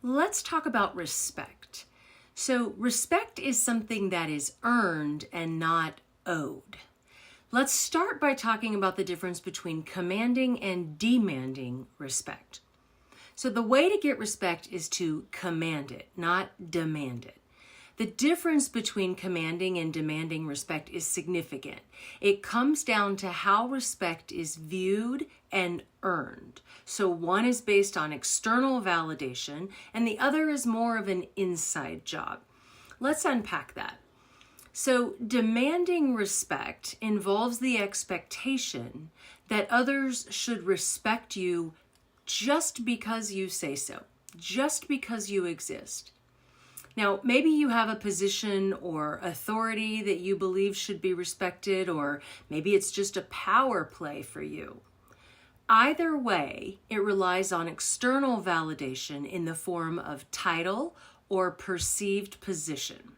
Let's talk about respect. So respect is something that is earned and not owed. Let's start by talking about the difference between commanding and demanding respect. So the way to get respect is to command it, not demand it. The difference between commanding and demanding respect is significant. It comes down to how respect is viewed and earned. So one is based on external validation and the other is more of an inside job. Let's unpack that. So demanding respect involves the expectation that others should respect you just because you say so, just because you exist. Now, maybe you have a position or authority that you believe should be respected, or maybe it's just a power play for you. Either way, it relies on external validation in the form of title or perceived position.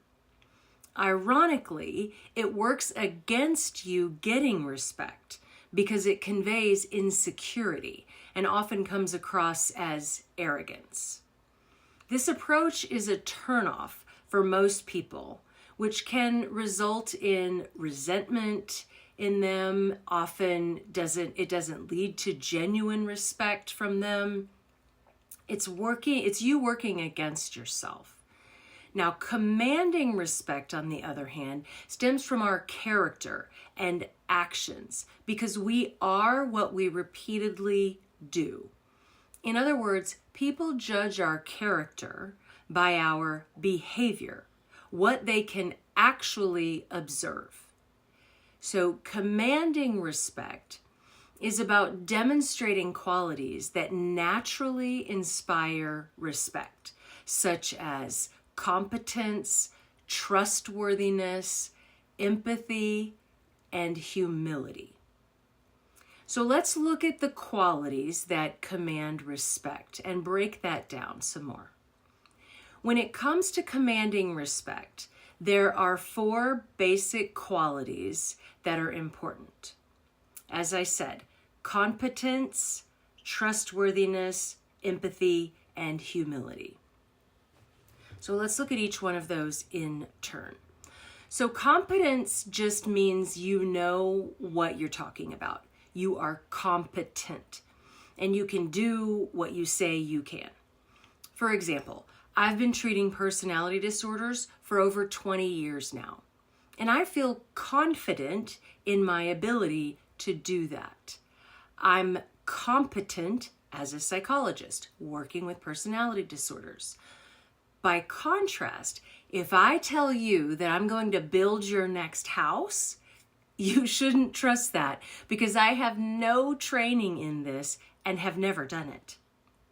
Ironically, it works against you getting respect because it conveys insecurity and often comes across as arrogance. This approach is a turnoff for most people, which can result in resentment in them. Often it doesn't lead to genuine respect from them. It's you working against yourself. Now, commanding respect, on the other hand, stems from our character and actions because we are what we repeatedly do. In other words, people judge our character by our behavior, what they can actually observe. So commanding respect is about demonstrating qualities that naturally inspire respect, such as competence, trustworthiness, empathy, and humility. So let's look at the qualities that command respect and break that down some more. When it comes to commanding respect, there are 4 basic qualities that are important. As I said, competence, trustworthiness, empathy, and humility. So let's look at each one of those in turn. So competence just means you know what you're talking about. You are competent and you can do what you say you can. For example, I've been treating personality disorders for over 20 years now, and I feel confident in my ability to do that. I'm competent as a psychologist working with personality disorders. By contrast, if I tell you that I'm going to build your next house, you shouldn't trust that because I have no training in this and have never done it.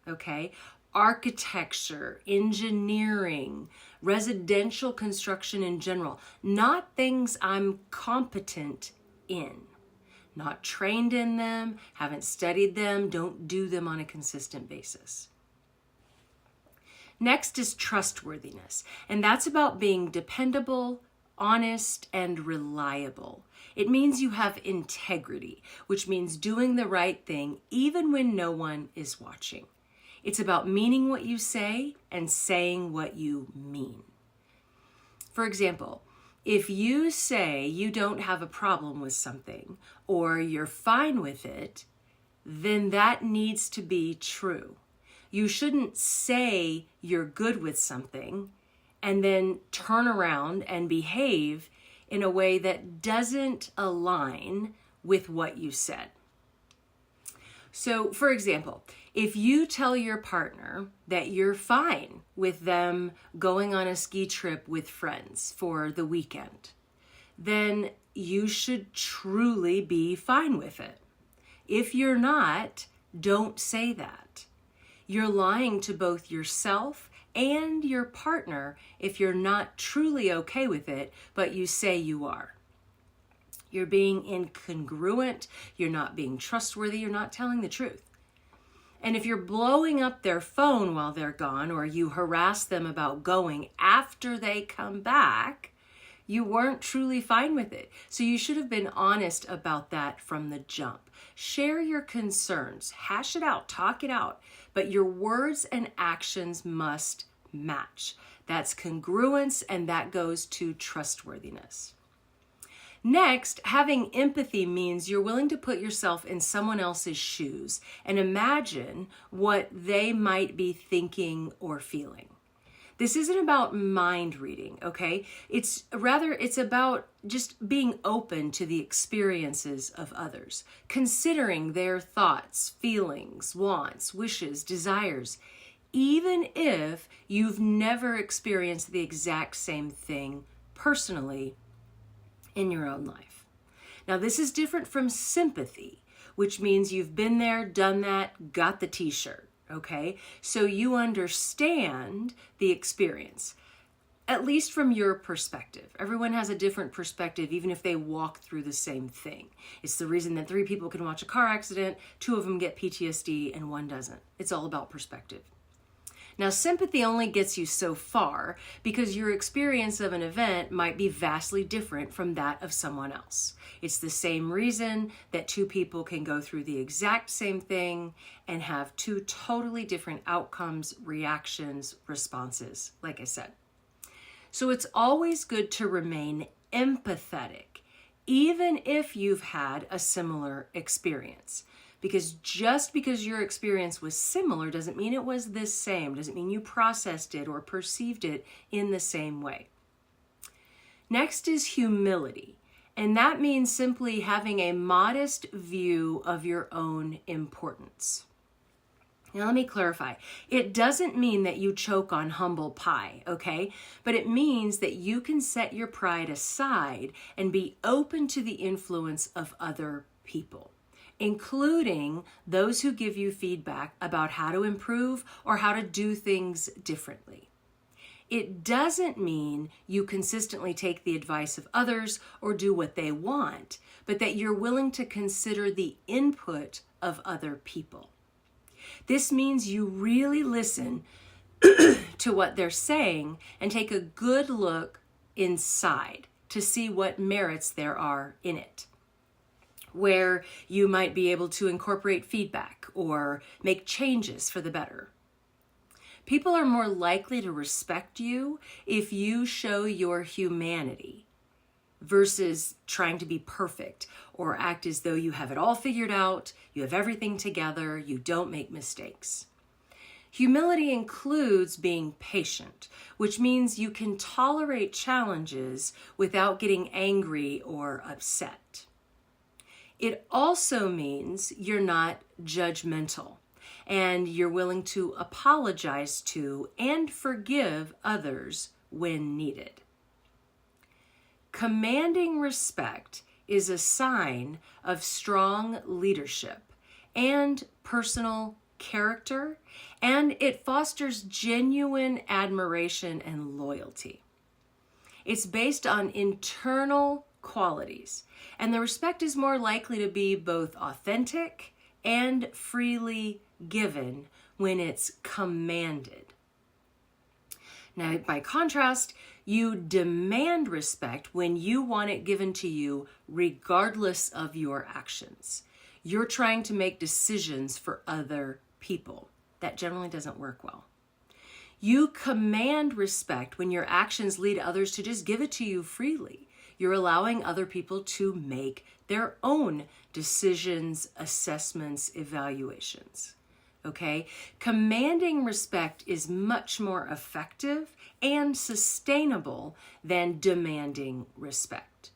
Okay? Architecture, engineering, residential construction in general, not things I'm competent in. Not trained in them, haven't studied them, don't do them on a consistent basis. Next is trustworthiness, and that's about being dependable, honest, and reliable. It means you have integrity, which means doing the right thing even when no one is watching. It's about meaning what you say and saying what you mean. For example, if you say you don't have a problem with something or you're fine with it, then that needs to be true. You shouldn't say you're good with something and then turn around and behave in a way that doesn't align with what you said. So, for example, if you tell your partner that you're fine with them going on a ski trip with friends for the weekend, then you should truly be fine with it. If you're not, don't say that. You're lying to both yourself and your partner if you're not truly okay with it, but you say you are. You're being incongruent, you're not being trustworthy, you're not telling the truth. And if you're blowing up their phone while they're gone, or you harass them about going after they come back, You weren't truly fine with it. So you should have been honest about that from the jump. Share your concerns, hash it out, talk it out, but your words and actions must match. That's congruence, and that goes to trustworthiness. Next, having empathy means you're willing to put yourself in someone else's shoes and imagine what they might be thinking or feeling. This isn't about mind reading, okay? It's about just being open to the experiences of others, considering their thoughts, feelings, wants, wishes, desires, even if you've never experienced the exact same thing personally in your own life. Now, this is different from sympathy, which means you've been there, done that, got the t-shirt. Okay, so you understand the experience, at least from your perspective. Everyone has a different perspective, even if they walk through the same thing. It's the reason that 3 people can watch a car accident, 2 of them get PTSD, and 1 doesn't. It's all about perspective. Now, sympathy only gets you so far because your experience of an event might be vastly different from that of someone else. It's the same reason that 2 people can go through the exact same thing and have 2 totally different outcomes, reactions, responses, like I said. So it's always good to remain empathetic, even if you've had a similar experience. Because just because your experience was similar doesn't mean it was the same, doesn't mean you processed it or perceived it in the same way. Next is humility, and that means simply having a modest view of your own importance. Now let me clarify. It doesn't mean that you choke on humble pie, okay? But it means that you can set your pride aside and be open to the influence of other people, including those who give you feedback about how to improve or how to do things differently. It doesn't mean you consistently take the advice of others or do what they want, but that you're willing to consider the input of other people. This means you really listen to what they're saying and take a good look inside to see what merits there are in it, where you might be able to incorporate feedback or make changes for the better. People are more likely to respect you if you show your humanity versus trying to be perfect or act as though you have it all figured out, you have everything together, you don't make mistakes. Humility includes being patient, which means you can tolerate challenges without getting angry or upset. It also means you're not judgmental and you're willing to apologize to and forgive others when needed. Commanding respect is a sign of strong leadership and personal character, and it fosters genuine admiration and loyalty. It's based on internal qualities, and the respect is more likely to be both authentic and freely given when it's commanded. Now, by contrast, you demand respect when you want it given to you regardless of your actions. You're trying to make decisions for other people. That generally doesn't work well. You command respect when your actions lead others to just give it to you freely. You're allowing other people to make their own decisions, assessments, evaluations. Okay? Commanding respect is much more effective and sustainable than demanding respect.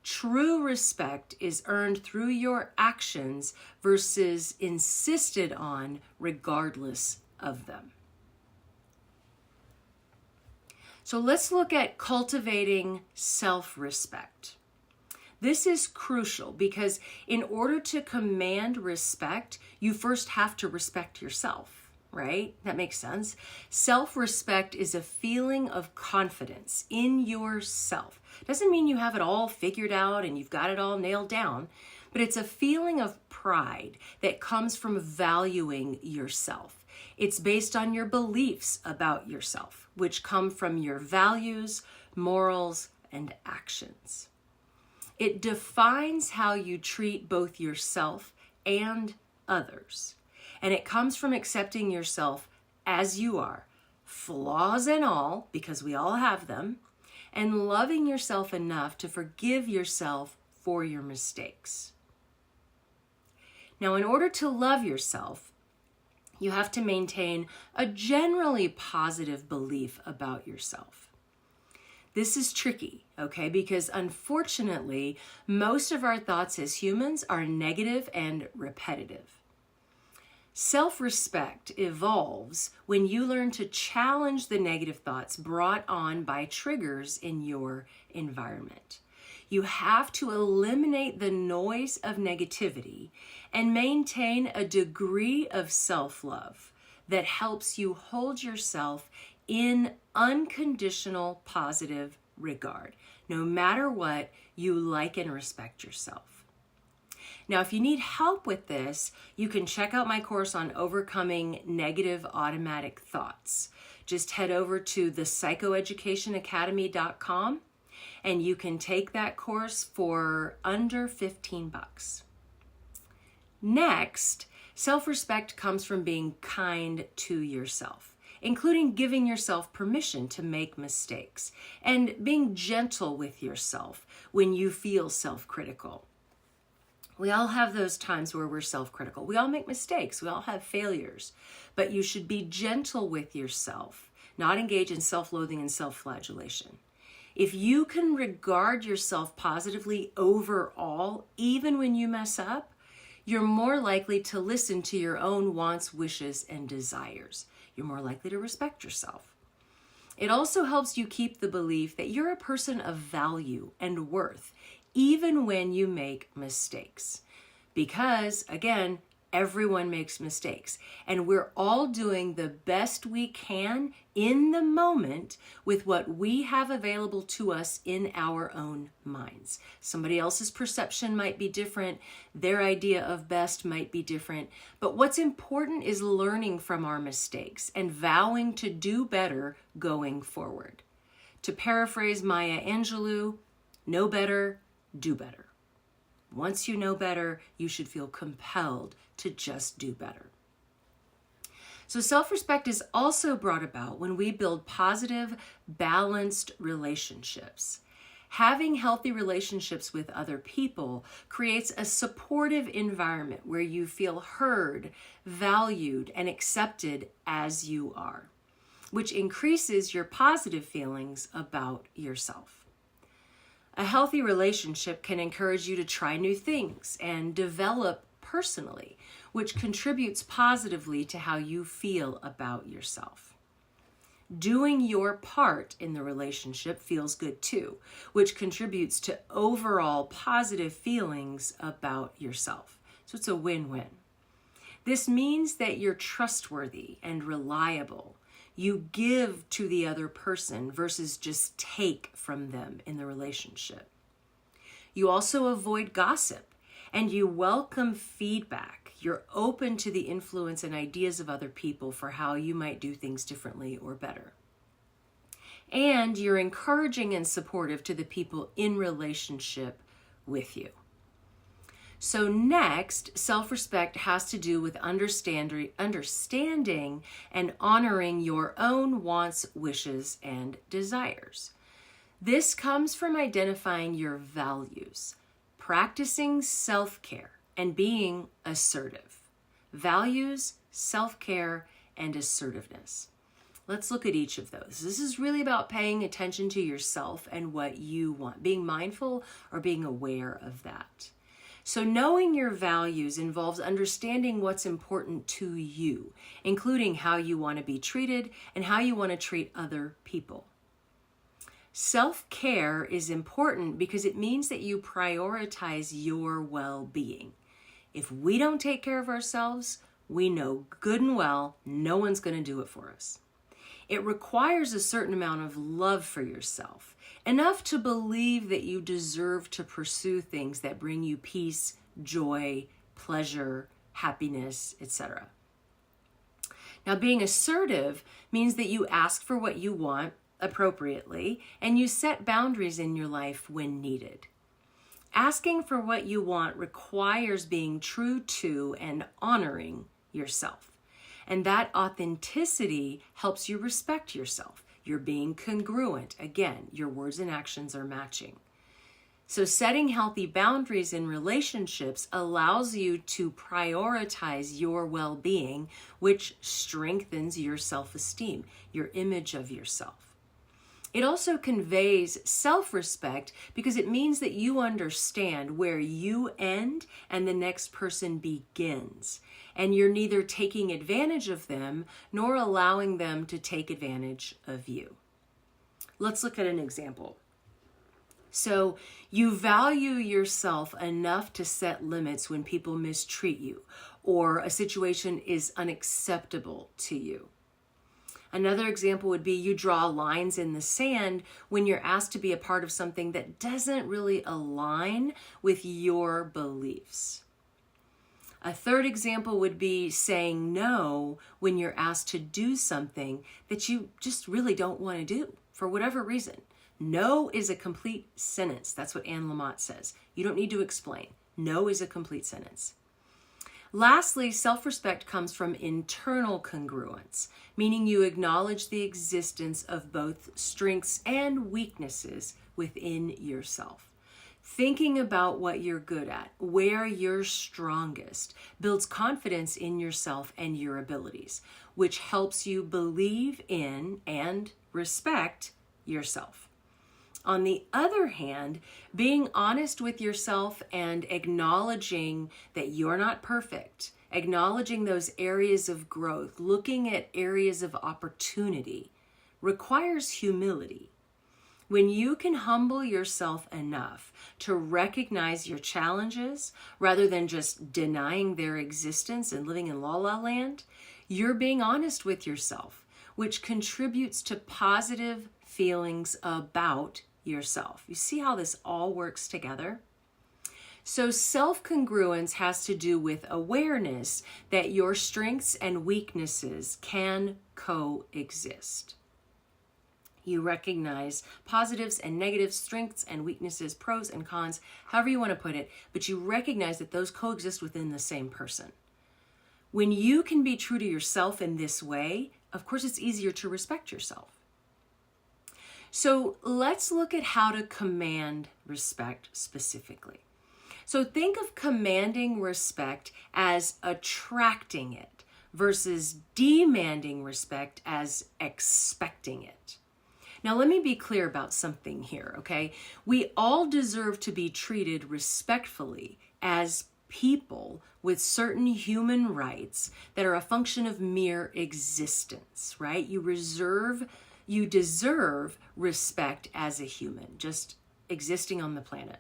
True respect is earned through your actions versus insisted on regardless of them. So let's look at cultivating self-respect. This is crucial because in order to command respect, you first have to respect yourself, right? That makes sense. Self-respect is a feeling of confidence in yourself. Doesn't mean you have it all figured out and you've got it all nailed down, but it's a feeling of pride that comes from valuing yourself. It's based on your beliefs about yourself, which come from your values, morals, and actions. It defines how you treat both yourself and others. And it comes from accepting yourself as you are, flaws and all, because we all have them, and loving yourself enough to forgive yourself for your mistakes. Now, in order to love yourself, you have to maintain a generally positive belief about yourself. This is tricky, okay, because unfortunately, most of our thoughts as humans are negative and repetitive. Self-respect evolves when you learn to challenge the negative thoughts brought on by triggers in your environment. You have to eliminate the noise of negativity and maintain a degree of self-love that helps you hold yourself in unconditional positive regard. No matter what, you like and respect yourself. Now, if you need help with this, you can check out my course on overcoming negative automatic thoughts. Just head over to thepsychoeducationacademy.com and you can take that course for under $15. Next, self-respect comes from being kind to yourself, including giving yourself permission to make mistakes and being gentle with yourself when you feel self-critical. We all have those times where we're self-critical. We all make mistakes. We all have failures. But you should be gentle with yourself, not engage in self-loathing and self-flagellation. If you can regard yourself positively overall, even when you mess up, you're more likely to listen to your own wants, wishes, and desires. You're more likely to respect yourself. It also helps you keep the belief that you're a person of value and worth, even when you make mistakes. Because, again, everyone makes mistakes. And we're all doing the best we can in the moment with what we have available to us in our own minds. Somebody else's perception might be different. Their idea of best might be different. But what's important is learning from our mistakes and vowing to do better going forward. To paraphrase Maya Angelou, know better, do better. Once you know better, you should feel compelled to just do better. So self-respect is also brought about when we build positive, balanced relationships. Having healthy relationships with other people creates a supportive environment where you feel heard, valued, and accepted as you are, which increases your positive feelings about yourself. A healthy relationship can encourage you to try new things and develop personally, which contributes positively to how you feel about yourself. Doing your part in the relationship feels good too, which contributes to overall positive feelings about yourself. So it's a win-win. This means that you're trustworthy and reliable. You give to the other person versus just take from them in the relationship. You also avoid gossip and you welcome feedback. You're open to the influence and ideas of other people for how you might do things differently or better. And you're encouraging and supportive to the people in relationship with you. So next, self-respect has to do with understanding and honoring your own wants, wishes, and desires. This comes from identifying your values, practicing self-care, and being assertive. Values, self-care, and assertiveness. Let's look at each of those. This is really about paying attention to yourself and what you want, being mindful or being aware of that. So knowing your values involves understanding what's important to you, including how you want to be treated and how you want to treat other people. Self-care is important because it means that you prioritize your well-being. If we don't take care of ourselves, we know good and well no one's going to do it for us. It requires a certain amount of love for yourself, enough to believe that you deserve to pursue things that bring you peace, joy, pleasure, happiness, etc. Now, being assertive means that you ask for what you want appropriately, and you set boundaries in your life when needed. Asking for what you want requires being true to and honoring yourself. And that authenticity helps you respect yourself. You're being congruent. Again, your words and actions are matching. So setting healthy boundaries in relationships allows you to prioritize your well-being, which strengthens your self-esteem, your image of yourself. It also conveys self-respect because it means that you understand where you end and the next person begins. And you're neither taking advantage of them nor allowing them to take advantage of you. Let's look at an example. So you value yourself enough to set limits when people mistreat you or a situation is unacceptable to you. Another example would be you draw lines in the sand when you're asked to be a part of something that doesn't really align with your beliefs. A third example would be saying no when you're asked to do something that you just really don't want to do for whatever reason. No is a complete sentence. That's what Anne Lamott says. You don't need to explain. No is a complete sentence. Lastly, self-respect comes from internal congruence, meaning you acknowledge the existence of both strengths and weaknesses within yourself. Thinking about what you're good at, where you're strongest, builds confidence in yourself and your abilities, which helps you believe in and respect yourself. On the other hand, being honest with yourself and acknowledging that you're not perfect, acknowledging those areas of growth, looking at areas of opportunity, requires humility. When you can humble yourself enough to recognize your challenges rather than just denying their existence and living in la la land, you're being honest with yourself, which contributes to positive feelings about yourself. You see how this all works together? So self-congruence has to do with awareness that your strengths and weaknesses can coexist. You recognize positives and negatives, strengths and weaknesses, pros and cons, however you want to put it, but you recognize that those coexist within the same person. When you can be true to yourself in this way, of course, it's easier to respect yourself. So let's look at how to command respect specifically. So think of commanding respect as attracting it versus demanding respect as expecting it. Now, let me be clear about something here, okay? We all deserve to be treated respectfully as people with certain human rights that are a function of mere existence, right? You deserve respect as a human, just existing on the planet.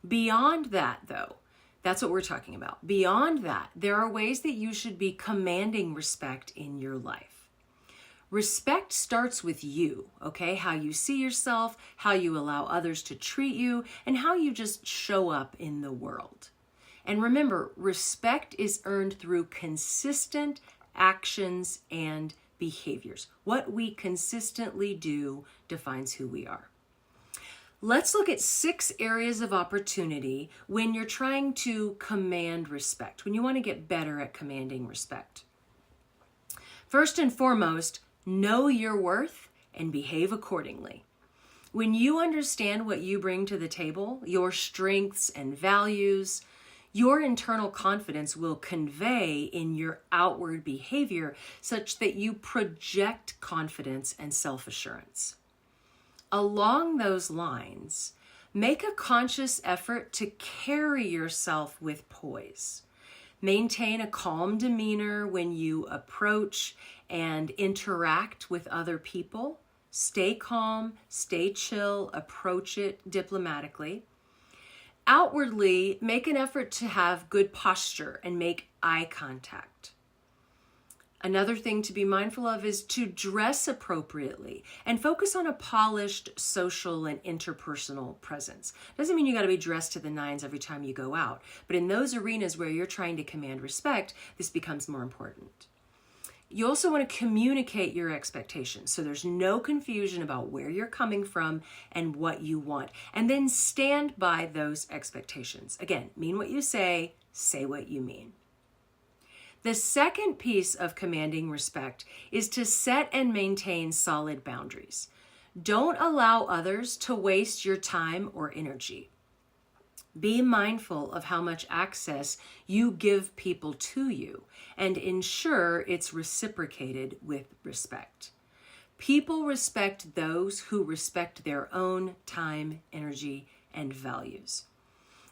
Beyond that, though, that's what we're talking about. Beyond that, there are ways that you should be commanding respect in your life. Respect starts with you, okay? How you see yourself, how you allow others to treat you, and how you just show up in the world. And remember, respect is earned through consistent actions and behaviors. What we consistently do defines who we are. Let's look at 6 areas of opportunity when you're trying to command respect, when you want to get better at commanding respect. First and foremost, know your worth and behave accordingly. When you understand what you bring to the table, your strengths and values, your internal confidence will convey in your outward behavior such that you project confidence and self-assurance. Along those lines, make a conscious effort to carry yourself with poise. Maintain a calm demeanor when you approach and interact with other people. Stay calm, stay chill, approach it diplomatically. Outwardly, make an effort to have good posture and make eye contact. Another thing to be mindful of is to dress appropriately and focus on a polished social and interpersonal presence. Doesn't mean you got to be dressed to the nines every time you go out, but in those arenas where you're trying to command respect, this becomes more important. You also want to communicate your expectations so there's no confusion about where you're coming from and what you want. And then stand by those expectations. Again, mean what you say what you mean. The second piece of commanding respect is to set and maintain solid boundaries. Don't allow others to waste your time or energy. Be mindful of how much access you give people to you and ensure it's reciprocated with respect. People respect those who respect their own time, energy, and values.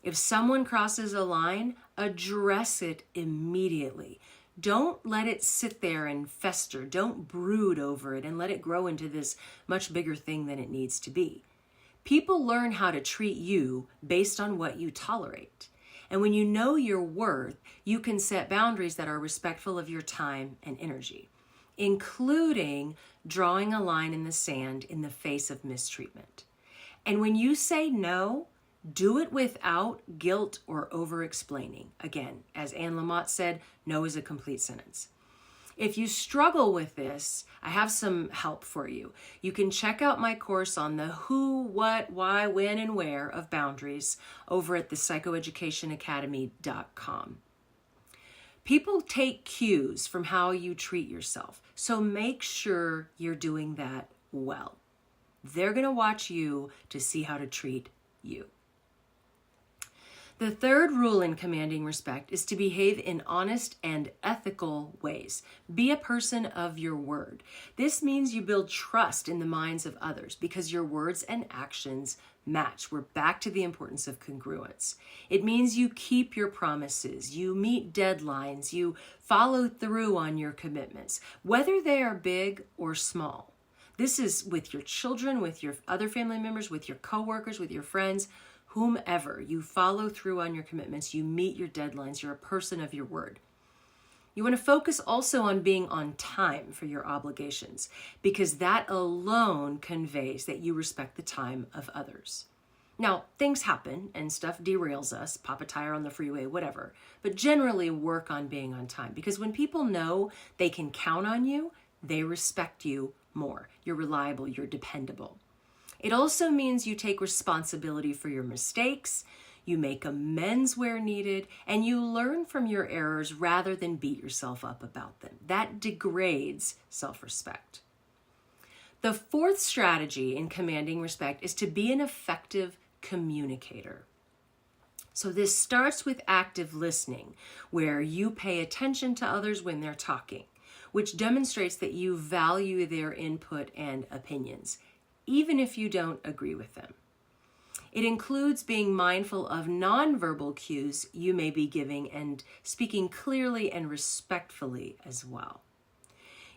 If someone crosses a line, address it immediately. Don't let it sit there and fester. Don't brood over it and let it grow into this much bigger thing than it needs to be. People learn how to treat you based on what you tolerate. And when you know your worth, you can set boundaries that are respectful of your time and energy, including drawing a line in the sand in the face of mistreatment. And when you say no, do it without guilt or over-explaining. Again, as Anne Lamott said, no is a complete sentence. If you struggle with this, I have some help for you. You can check out my course on the who, what, why, when, and where of boundaries over at thepsychoeducationacademy.com. People take cues from how you treat yourself, so make sure you're doing that well. They're going to watch you to see how to treat you. The third rule in commanding respect is to behave in honest and ethical ways. Be a person of your word. This means you build trust in the minds of others because your words and actions match. We're back to the importance of congruence. It means you keep your promises, you meet deadlines, you follow through on your commitments, whether they are big or small. This is with your children, with your other family members, with your coworkers, with your friends, whomever. You follow through on your commitments, you meet your deadlines, you're a person of your word. You want to focus also on being on time for your obligations because that alone conveys that you respect the time of others. Now, things happen and stuff derails us, pop a tire on the freeway, whatever, but generally work on being on time because when people know they can count on you, they respect you more. You're reliable, you're dependable. It also means you take responsibility for your mistakes, you make amends where needed, and you learn from your errors rather than beat yourself up about them. That degrades self-respect. The fourth strategy in commanding respect is to be an effective communicator. So this starts with active listening, where you pay attention to others when they're talking, which demonstrates that you value their input and opinions, even if you don't agree with them. It includes being mindful of nonverbal cues you may be giving and speaking clearly and respectfully as well.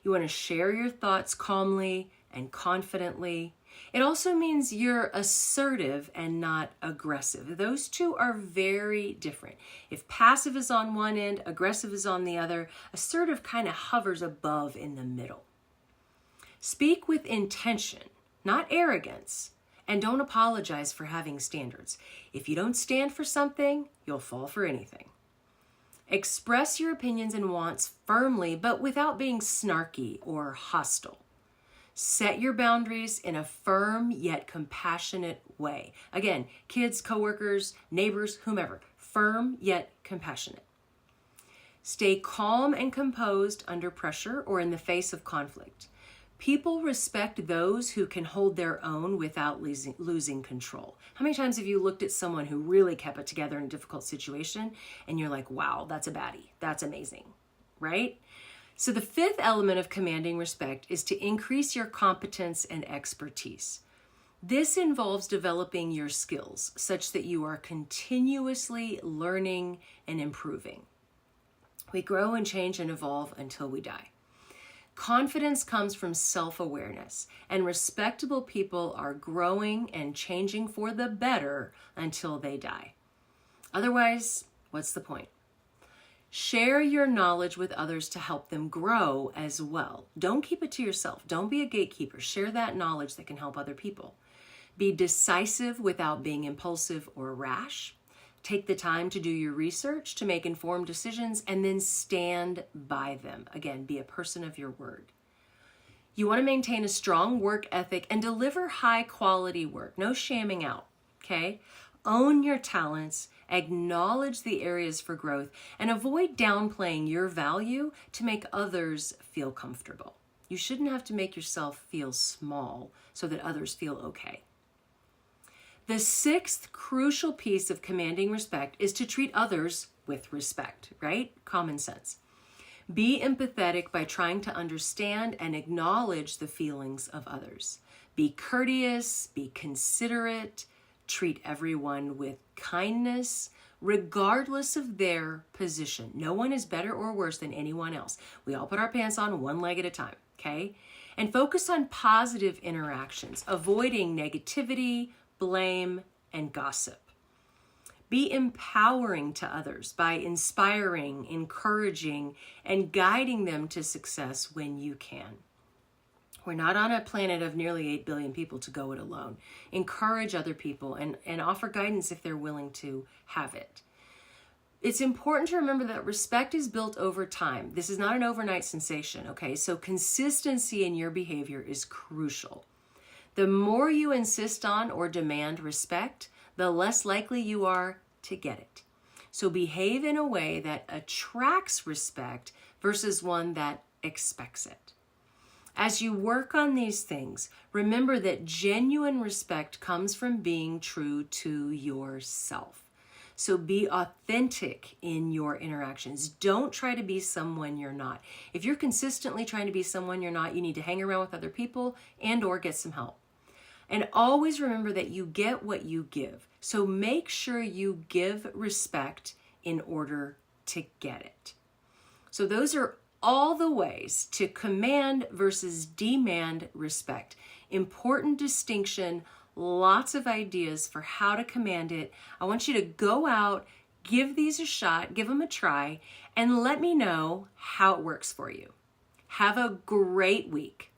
You want to share your thoughts calmly and confidently. It also means you're assertive and not aggressive. Those two are very different. If passive is on one end, aggressive is on the other, assertive kind of hovers above in the middle. Speak with intention, not arrogance, and don't apologize for having standards. If you don't stand for something, you'll fall for anything. Express your opinions and wants firmly, but without being snarky or hostile. Set your boundaries in a firm yet compassionate way. Again, kids, coworkers, neighbors, whomever, firm yet compassionate. Stay calm and composed under pressure or in the face of conflict. People respect those who can hold their own without losing control. How many times have you looked at someone who really kept it together in a difficult situation and you're like, wow, that's a baddie. That's amazing, right? So the fifth element of commanding respect is to increase your competence and expertise. This involves developing your skills such that you are continuously learning and improving. We grow and change and evolve until we die. Confidence comes from self-awareness, and respectable people are growing and changing for the better until they die. Otherwise, what's the point? Share your knowledge with others to help them grow as well. Don't keep it to yourself. Don't be a gatekeeper. Share that knowledge that can help other people. Be decisive without being impulsive or rash. Take the time to do your research, to make informed decisions, and then stand by them. Again, be a person of your word. You want to maintain a strong work ethic and deliver high quality work. No shamming out, okay? Own your talents, acknowledge the areas for growth, and avoid downplaying your value to make others feel comfortable. You shouldn't have to make yourself feel small so that others feel okay. The sixth crucial piece of commanding respect is to treat others with respect, right? Common sense. Be empathetic by trying to understand and acknowledge the feelings of others. Be courteous, be considerate, treat everyone with kindness, regardless of their position. No one is better or worse than anyone else. We all put our pants on one leg at a time, okay? And focus on positive interactions, avoiding negativity, blame, and gossip. Be empowering to others by inspiring, encouraging, and guiding them to success when you can. We're not on a planet of nearly 8 billion people to go it alone. Encourage other people and offer guidance if they're willing to have it. It's important to remember that respect is built over time. This is not an overnight sensation, okay? So consistency in your behavior is crucial. The more you insist on or demand respect, the less likely you are to get it. So behave in a way that attracts respect versus one that expects it. As you work on these things, remember that genuine respect comes from being true to yourself. So be authentic in your interactions. Don't try to be someone you're not. If you're consistently trying to be someone you're not, you need to hang around with other people and or get some help. And always remember that you get what you give. So make sure you give respect in order to get it. So those are all the ways to command versus demand respect. Important distinction, lots of ideas for how to command it. I want you to go out, give these a shot, give them a try, and let me know how it works for you. Have a great week.